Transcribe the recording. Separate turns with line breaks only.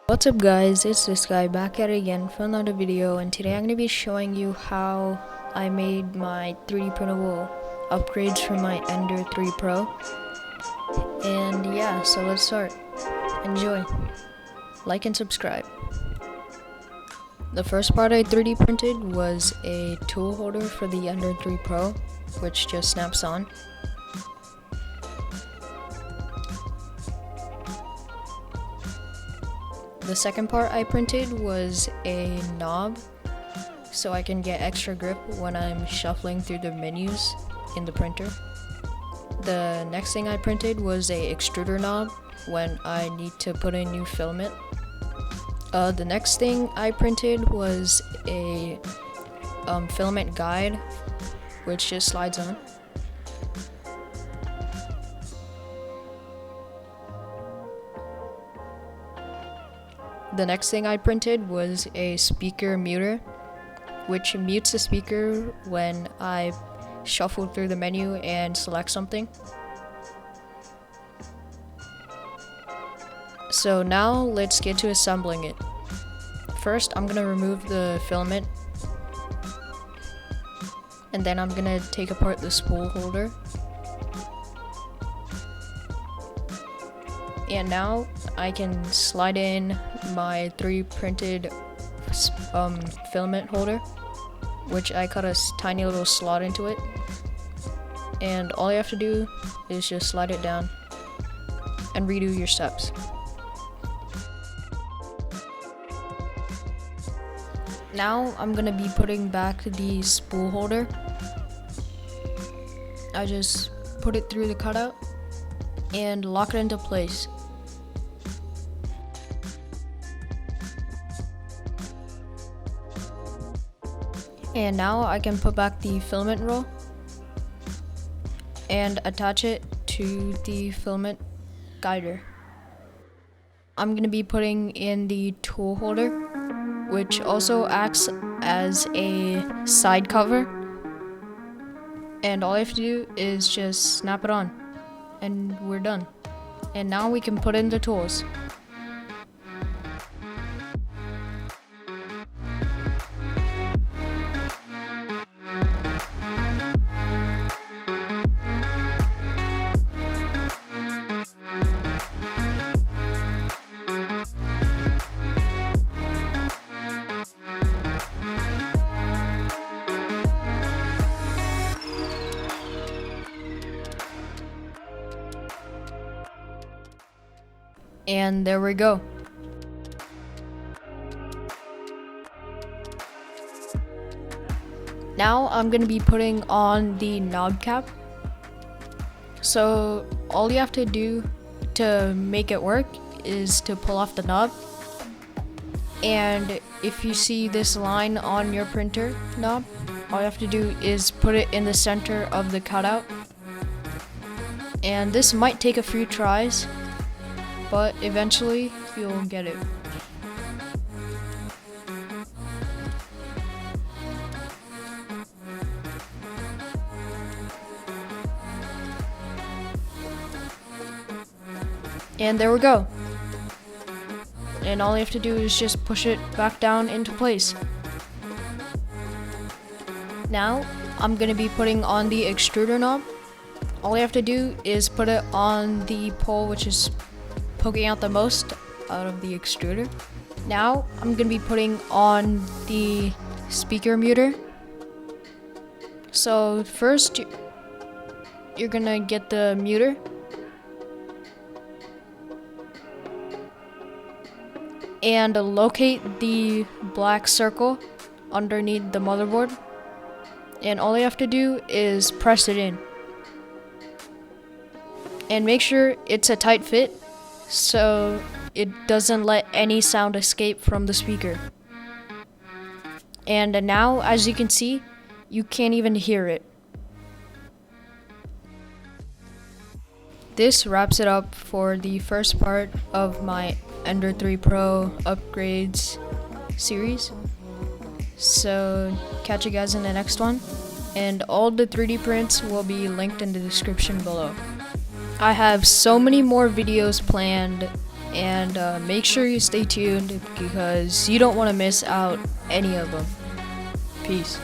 What's up guys, it's this guy back at it again for another video, and today I'm going to be showing you how I made my 3D printable upgrades for my Ender 3 Pro. And yeah, so let's start. Enjoy. Like and subscribe. The first part I 3D printed was a tool holder for the Ender 3 Pro, which just snaps on. The second part I printed was a knob so I can get extra grip when I'm shuffling through the menus in the printer. The next thing I printed was a extruder knob when I need to put in new filament. The next thing I printed was a filament guide, which just slides on. The next thing I printed was a speaker muter, which mutes the speaker when I shuffle through the menu and select something. So now let's get to assembling it. First, I'm gonna remove the filament, and then I'm gonna take apart the spool holder. And now I can slide in my 3D printed filament holder, which I cut a tiny little slot into it. And all you have to do is just slide it down and redo your steps. Now I'm gonna be putting back the spool holder. I just put it through the cutout and lock it into place. And now I can put back the filament roll and attach it to the filament guider. I'm going to be putting in the tool holder, which also acts as a side cover. And all I have to do is just snap it on, and we're done. And now we can put in the tools. And there we go. Now I'm going to be putting on the knob cap. So all you have to do to make it work is to pull off the knob. And if you see this line on your printer knob, all you have to do is put it in the center of the cutout. And this might take a few tries, but eventually you'll get it. And there we go. And all you have to do is just push it back down into place. Now I'm gonna be putting on the extruder knob. All you have to do is put it on the pole which is poking out the most out of the extruder. Now I'm gonna be putting on the speaker muter. So first you're gonna get the muter and locate the black circle underneath the motherboard, and all you have to do is press it in and make sure it's a tight fit so it doesn't let any sound escape from the speaker. And now, as you can see, you can't even hear it. This wraps it up for the first part of my Ender 3 Pro upgrades series. So catch you guys in the next one, and all the 3D prints will be linked in the description below. I have so many more videos planned, and make sure you stay tuned because you don't want to miss out any of them. Peace.